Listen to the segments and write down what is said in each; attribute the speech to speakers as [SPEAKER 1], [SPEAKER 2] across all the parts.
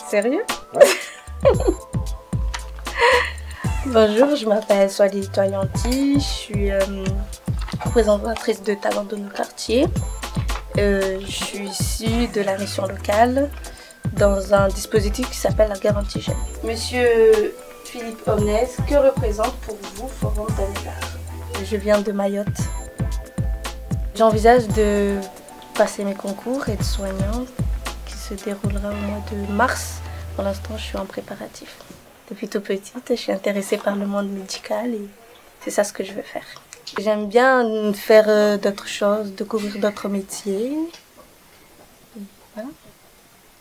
[SPEAKER 1] Sérieux?
[SPEAKER 2] Ouais.
[SPEAKER 1] Bonjour, je m'appelle Swali Toyanti, je suis présentatrice de talents de nos quartiers. Je suis issue de la mission locale dans un dispositif qui s'appelle la garantie jeune. Monsieur Philippe Omnes, que représente pour vous Forum d'Anniversaire? Je viens de Mayotte. J'envisage de passer mes concours aide-soignante qui se déroulera au mois de mars. Pour l'instant, je suis en préparatif. Depuis tout petite, je suis intéressée par le monde médical et c'est ça ce que je veux faire. J'aime bien faire d'autres choses, découvrir d'autres métiers. Et voilà.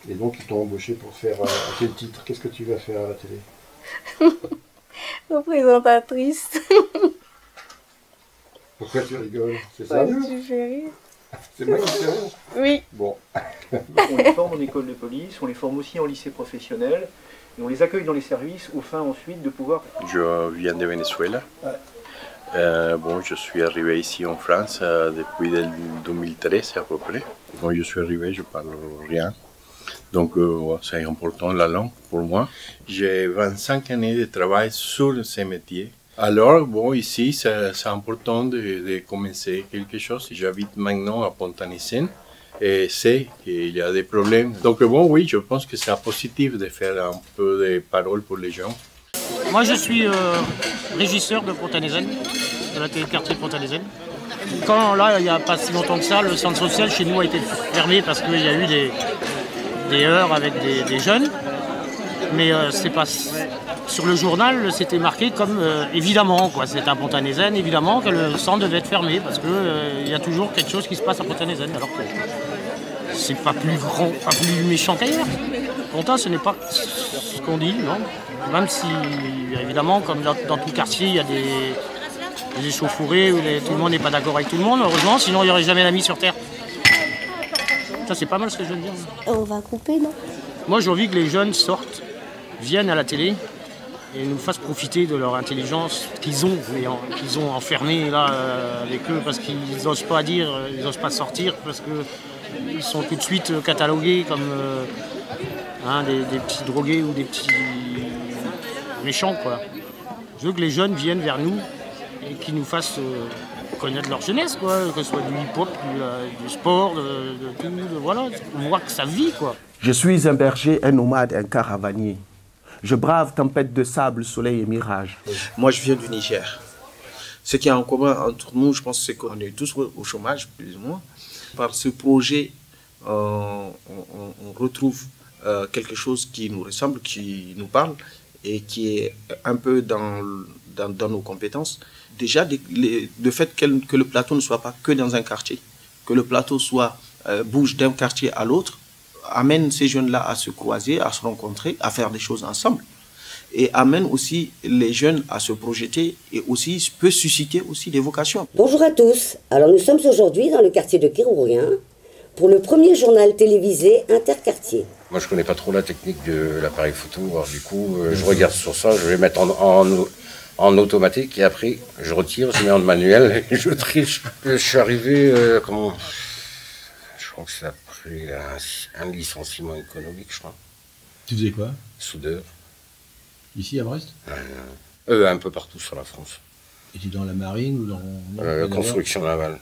[SPEAKER 2] Et donc, ils t'ont embauché pour faire à quel titre? Qu'est-ce que tu vas faire à la télé?
[SPEAKER 1] Représentatrice.
[SPEAKER 2] Pourquoi tu rigoles? C'est ça?
[SPEAKER 1] Tu fais rire.
[SPEAKER 2] C'est moi qui fais rire?
[SPEAKER 1] Oui.
[SPEAKER 2] Bon.
[SPEAKER 3] On les forme en école de police, on les forme aussi en lycée professionnel, et on les accueille dans les services au fin ensuite de pouvoir...
[SPEAKER 4] Je viens de Venezuela. Bon, je suis arrivé ici en France depuis 2013 à peu près. Quand je suis arrivé, je parle rien. Donc, c'est important la langue pour moi. J'ai 25 années de travail sur ces métiers. Alors, bon, ici, c'est important de commencer quelque chose. J'habite maintenant à Pont-à-Nissen et c'est qu'il y a des problèmes. Donc, bon, oui, je pense que c'est positif de faire un peu de paroles pour les gens.
[SPEAKER 5] Moi, je suis régisseur de Pont-à-Nissen, de la télé-quartier de Pont-à-Nissen. Quand, là, il n'y a pas si longtemps que ça, le centre social chez nous a été fermé parce qu'il y a eu des heurts avec des jeunes. Mais c'est pas... Sur le journal, c'était marqué comme évidemment, quoi. C'est à Pont-à-Nissen, évidemment, que le centre devait être fermé parce qu'il y a toujours quelque chose qui se passe à Pont-à-Nissen. Alors que c'est pas plus grand, pas plus méchant qu'ailleurs. Pont-à, ce n'est pas ce qu'on dit, non. Même si, évidemment, comme dans tout quartier, il y a des échauffourées où tout le monde n'est pas d'accord avec tout le monde, heureusement, sinon il n'y aurait jamais d'amis sur Terre. Ça, c'est pas mal ce que je viens de dire.
[SPEAKER 6] On va couper, non?
[SPEAKER 5] Moi, j'ai envie que les jeunes sortent, viennent à la télé et nous fassent profiter de leur intelligence qu'ils ont enfermée là avec eux parce qu'ils n'osent pas dire, ils n'osent pas sortir parce qu'ils sont tout de suite catalogués comme des petits drogués ou des petits méchants, quoi. Je veux que les jeunes viennent vers nous et qu'ils nous fassent connaître leur jeunesse, quoi, que ce soit du hip-hop, du sport, de tout, voilà, on voit que ça vit, quoi.
[SPEAKER 7] Je suis un berger, un nomade, un caravanier. Je brave tempête de sable, soleil et mirage.
[SPEAKER 8] Moi, je viens du Niger. Ce qui est en commun entre nous, je pense, c'est qu'on est tous au chômage, plus ou moins. Par ce projet, on retrouve quelque chose qui nous ressemble, qui nous parle et qui est un peu dans nos compétences. Déjà, le fait que le plateau ne soit pas que dans un quartier, que le plateau bouge d'un quartier à l'autre, amène ces jeunes-là à se croiser, à se rencontrer, à faire des choses ensemble. Et amène aussi les jeunes à se projeter et aussi peut susciter aussi des vocations.
[SPEAKER 6] Bonjour à tous. Alors nous sommes aujourd'hui dans le quartier de Kérourien pour le premier journal télévisé interquartier.
[SPEAKER 4] Moi, je connais pas trop la technique de l'appareil photo. Alors, du coup, je regarde sur ça, je vais mettre en automatique et après, je retire, je mets en manuel et je triche. Je suis arrivé, je crois que c'est après un licenciement économique, je crois.
[SPEAKER 9] Tu faisais quoi?
[SPEAKER 4] Soudeur.
[SPEAKER 9] Ici à Brest?
[SPEAKER 4] Un peu partout sur la France.
[SPEAKER 9] Et tu es dans la marine ou dans
[SPEAKER 4] la construction navale.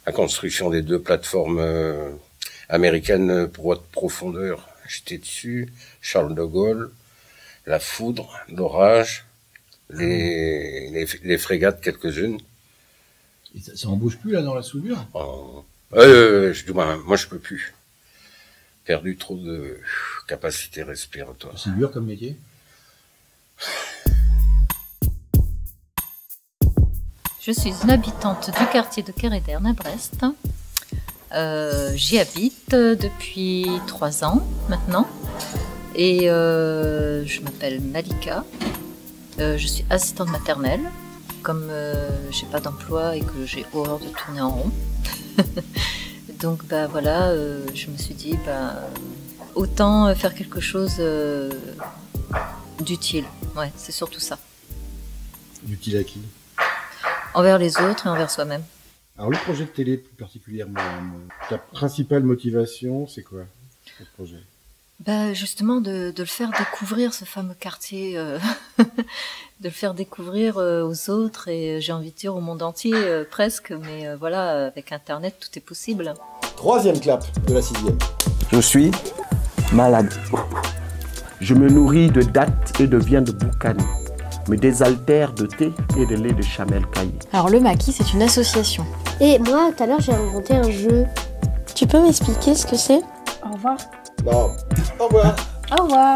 [SPEAKER 4] La construction des 2 plateformes américaines pour haute profondeur. J'étais dessus, Charles de Gaulle, la foudre, l'orage, les frégates, quelques-unes.
[SPEAKER 9] Et ça embauche plus là dans la soudure?
[SPEAKER 4] Moi je peux plus. Perdu trop de capacité respiratoire.
[SPEAKER 9] C'est dur comme métier?
[SPEAKER 10] Je suis une habitante du quartier de Kéréderne à Brest. J'y habite depuis 3 ans maintenant. Et je m'appelle Malika. Je suis assistante maternelle. Comme je n'ai pas d'emploi et que j'ai horreur de tourner en rond. Donc voilà, je me suis dit autant faire quelque chose d'utile. Ouais, c'est surtout ça.
[SPEAKER 9] Utile à qui?
[SPEAKER 10] Envers les autres et envers soi-même.
[SPEAKER 2] Alors le projet de télé plus particulièrement, ta principale motivation, c'est quoi, ce projet?
[SPEAKER 10] Justement, de le faire découvrir, ce fameux quartier, de le faire découvrir aux autres et j'ai envie de dire au monde entier presque, mais voilà, avec Internet, tout est possible.
[SPEAKER 2] Troisième clap de la 6e.
[SPEAKER 7] Je suis malade. Je me nourris de dattes et de viande boucane, me désaltère de thé et de lait de chamel caillé.
[SPEAKER 11] Alors le maquis, c'est une association.
[SPEAKER 12] Et moi, tout à l'heure, j'ai inventé un jeu. Tu peux m'expliquer ce que c'est? Au revoir.
[SPEAKER 2] Non. Au revoir.
[SPEAKER 12] Au revoir.